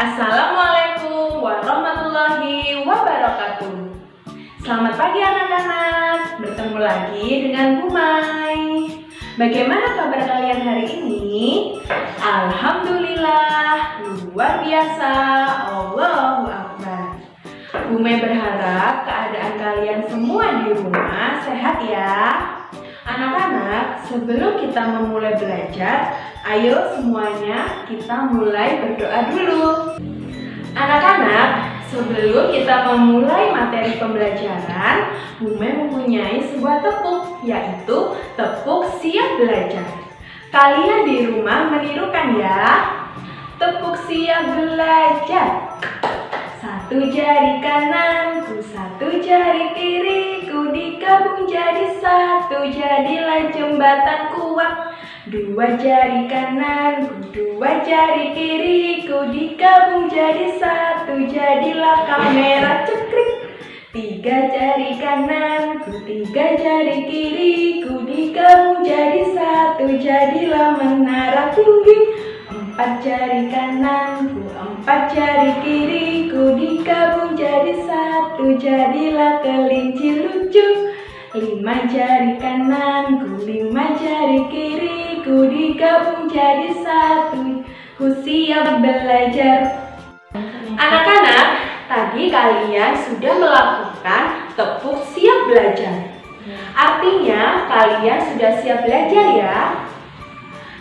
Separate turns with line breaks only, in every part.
Assalamualaikum warahmatullahi wabarakatuh. Selamat pagi anak-anak, bertemu lagi dengan Bu Mai. Bagaimana kabar kalian hari ini? Alhamdulillah, luar biasa, Allahu Akbar. Bu Mai berharap keadaan kalian semua di rumah sehat ya. Anak-anak, sebelum kita memulai belajar, ayo semuanya kita mulai berdoa dulu. Anak-anak, sebelum kita memulai materi pembelajaran, Bu Mai mempunyai sebuah tepuk, yaitu tepuk siap belajar. Kalian di rumah menirukan ya. Tepuk siap belajar. Satu jari kananku, satu jari kiriku, digabung jadi satu, jadilah jembatan kuat. Dua jari kananku, dua jari kiriku, digabung jadi satu, jadilah kamera cekrik. Tiga jari kananku, tiga jari kiriku, digabung jadi satu, jadilah menara tinggi. Empat jari kananku, empat jari kiriku, digabung jadi satu, jadilah kelinci lucu. Lima jari kananku, lima jari kiriku, digabung jadi satu, ku siap belajar. Anak-anak, tadi kalian sudah melakukan tepuk siap belajar. Artinya kalian sudah siap belajar ya.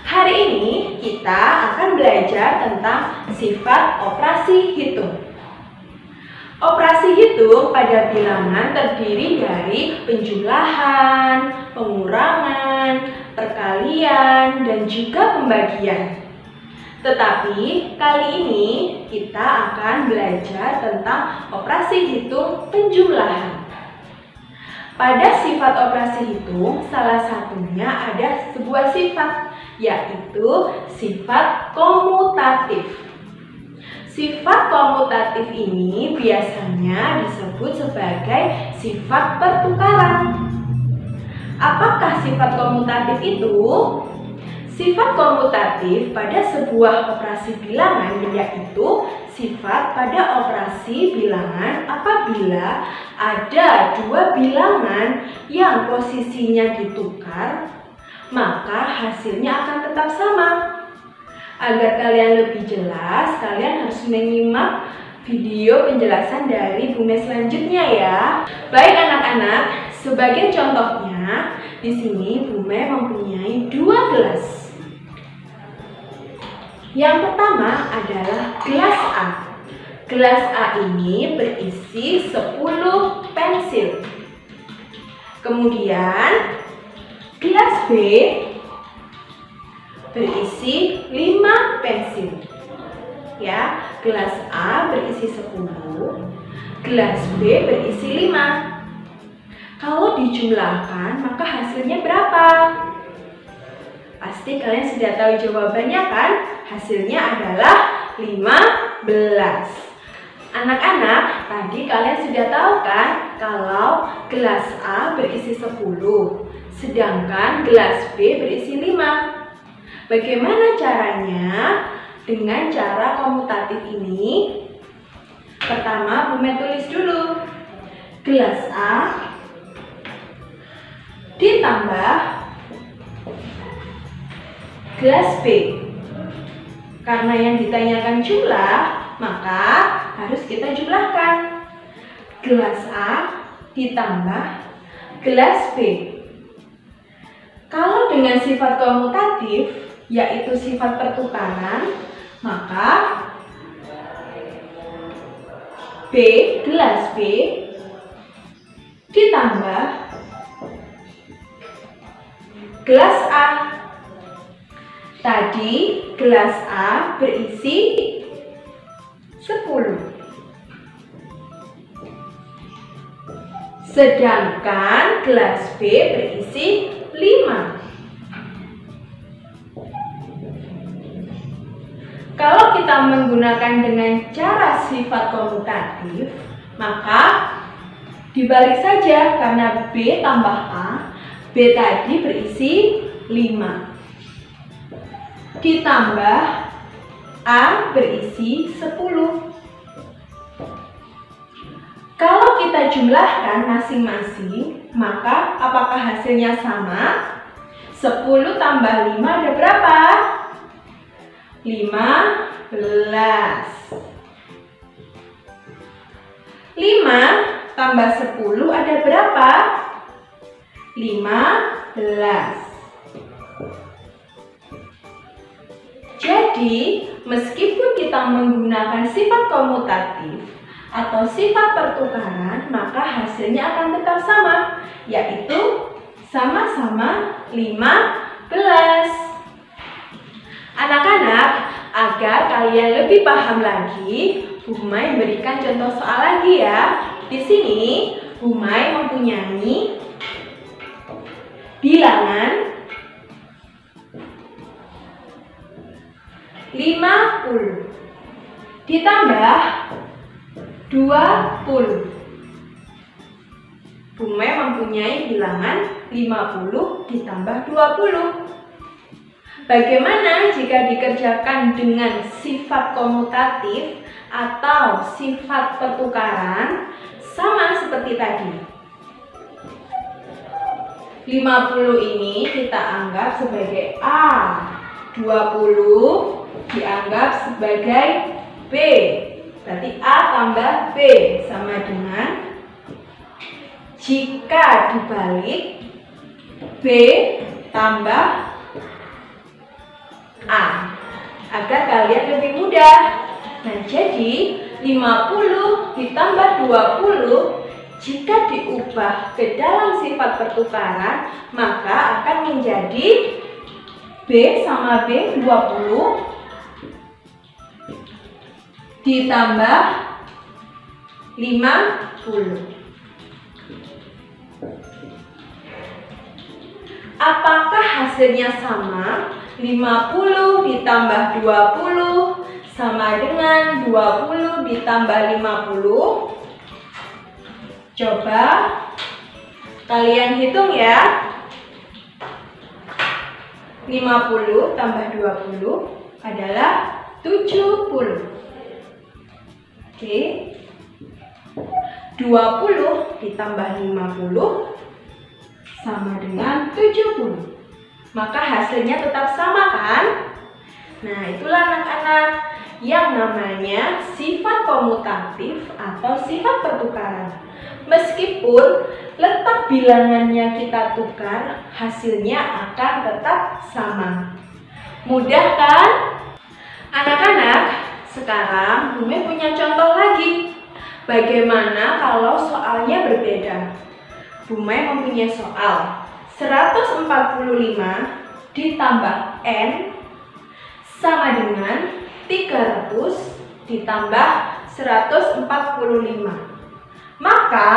Hari ini kita akan belajar tentang sifat operasi hitung. Operasi hitung pada bilangan terdiri dari penjumlahan, pengurangan, perkalian, dan juga pembagian. Tetapi kali ini kita akan belajar tentang operasi hitung penjumlahan. Pada sifat operasi hitung, salah satunya ada sebuah sifat, yaitu sifat komutatif. Sifat komutatif ini biasanya disebut sebagai sifat pertukaran. Apakah sifat komutatif itu? Sifat komutatif pada sebuah operasi bilangan yaitu sifat pada operasi bilangan apabila ada dua bilangan yang posisinya ditukar, maka hasilnya akan tetap sama. Agar kalian lebih jelas, kalian harus menyimak video penjelasan dari Bu Mai selanjutnya ya. Baik anak-anak, sebagai contohnya, di sini Bu Mai mempunyai dua gelas. Yang pertama adalah gelas A. Gelas A ini berisi 10 pensil. Kemudian gelas B berisi 5 pensil. Ya, gelas A berisi 10, gelas B berisi 5. Kalau dijumlahkan, maka hasilnya berapa? Pasti kalian sudah tahu jawabannya kan? Hasilnya adalah 15. Anak-anak, tadi kalian sudah tahu kan kalau gelas A berisi 10, sedangkan gelas B berisi 5. Bagaimana caranya? Dengan cara komutatif ini, pertama Bu Mai tulis dulu gelas A ditambah gelas B. Karena yang ditanyakan jumlah, maka harus kita jumlahkan. Gelas A ditambah gelas B. Kalau dengan sifat komutatif, yaitu sifat pertukaran, maka B, gelas B ditambah gelas A. Tadi gelas A berisi 10, sedangkan gelas B berisi 5. Kalau kita menggunakan dengan cara sifat komutatif, maka dibalik saja karena B tambah A, B tadi berisi 5. Ditambah A berisi 10. Kalau kita jumlahkan masing-masing, maka apakah hasilnya sama? 10 tambah 5 ada berapa? 15. 5 tambah 10 ada berapa? 15. Jadi, meskipun kita menggunakan sifat komutatif atau sifat pertukaran, maka hasilnya akan tetap sama, yaitu sama-sama 15. Anak-anak, agar kalian lebih paham lagi, Bu Humay berikan contoh soal lagi ya. Di sini, Bu Humay mempunyai bilangan 50 ditambah 20. Bu Humay mempunyai bilangan 50 ditambah 20. Bagaimana jika dikerjakan dengan sifat komutatif atau sifat pertukaran? Sama seperti tadi. 50 ini kita anggap sebagai A, 20 dianggap sebagai B. Berarti A tambah B sama dengan, jika dibalik, B tambah A, agar kalian lebih mudah. Nah, jadi 50 ditambah 20 jika diubah ke dalam sifat pertukaran, maka akan menjadi B sama B 20 ditambah 50. Apakah hasilnya sama? 50 ditambah 20 sama dengan 20 ditambah 50. Coba kalian hitung ya. 50 tambah 20 adalah 70. Oke. 20 ditambah 50 sama dengan 70. Maka hasilnya tetap sama kan? Nah, itulah anak-anak yang namanya sifat komutatif atau sifat pertukaran. Meskipun letak bilangannya kita tukar, hasilnya akan tetap sama. Mudah kan? Anak-anak, sekarang Bu Humay punya contoh lagi. Bagaimana kalau soalnya berbeda? Bu Humay mempunyai soal 145 ditambah N sama dengan 300 ditambah 145. Maka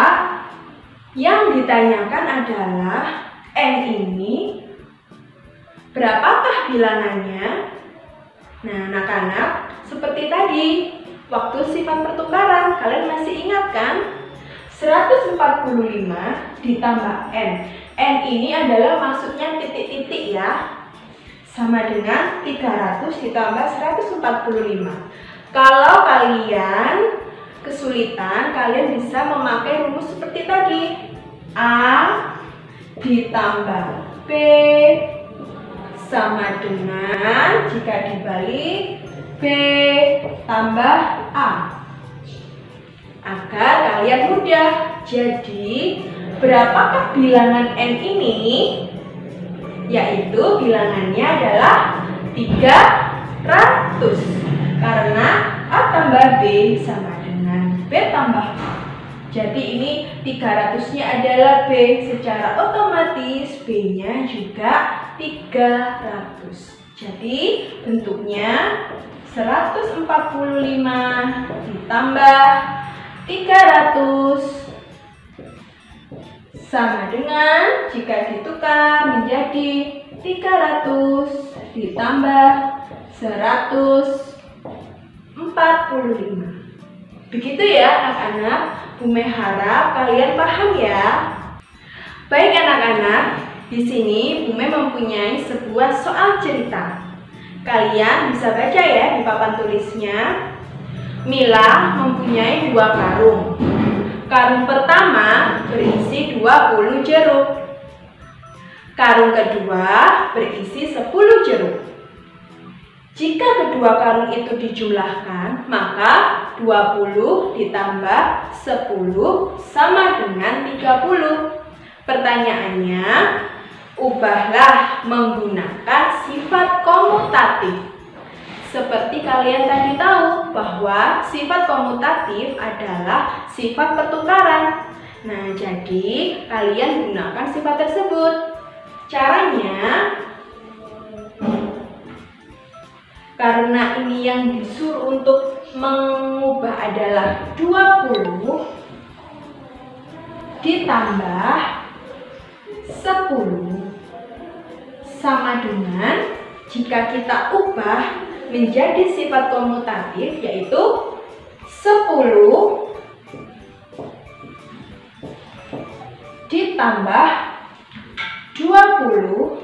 yang ditanyakan adalah N ini berapakah bilangannya? Nah, anak-anak, seperti tadi waktu sifat pertukaran, kalian masih ingat kan? 145 ditambah N. N ini adalah maksudnya titik-titik ya. Sama dengan 300 ditambah 145. Kalau kalian kesulitan, kalian bisa memakai rumus seperti tadi. A ditambah B sama dengan, jika dibalik, B tambah A. Agar kalian mudah. Jadi, berapakah bilangan N ini? Yaitu bilangannya adalah 300. Karena A tambah B sama dengan B tambah A. Jadi ini 300-nya adalah B. Secara otomatis B-nya juga 300. Jadi bentuknya 145 ditambah 300 sama dengan, jika ditukar menjadi 300 ditambah 145. Begitu ya anak-anak. Bu Humay harap kalian paham ya. Baik anak-anak, di sini Bu Humay mempunyai sebuah soal cerita. Kalian bisa baca ya di papan tulisnya. Mila mempunyai 2 karung. Karung pertama berisi 20 jeruk. Karung kedua berisi 10 jeruk. Jika kedua karung itu dijumlahkan, maka 20 ditambah 10 sama dengan 30. Pertanyaannya, ubahlah menggunakan sifat komutatif. Seperti kalian tadi tahu bahwa sifat komutatif adalah sifat pertukaran. Nah, jadi kalian gunakan sifat tersebut. Caranya, karena ini yang disuruh untuk mengubah adalah 20 ditambah 10 sama dengan, jika kita ubah menjadi sifat komutatif, yaitu 10 ditambah 20,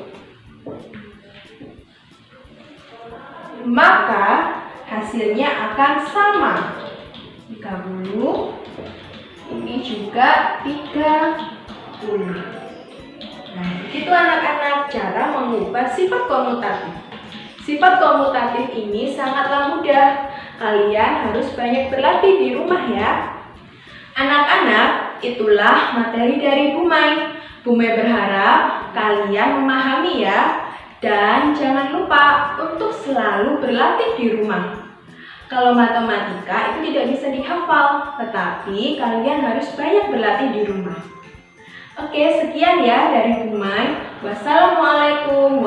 maka hasilnya akan sama. 30, ini juga 30. Nah, begitu anak-anak cara mengubah sifat komutatif. Sifat komutatif ini sangatlah mudah. Kalian harus banyak berlatih di rumah ya. Anak-anak, itulah materi dari Bu Mai. Bu Mai berharap kalian memahami ya. Dan jangan lupa untuk selalu berlatih di rumah. Kalau matematika itu tidak bisa dihafal, tetapi kalian harus banyak berlatih di rumah. Oke, sekian ya dari Bu Mai. Wassalamualaikum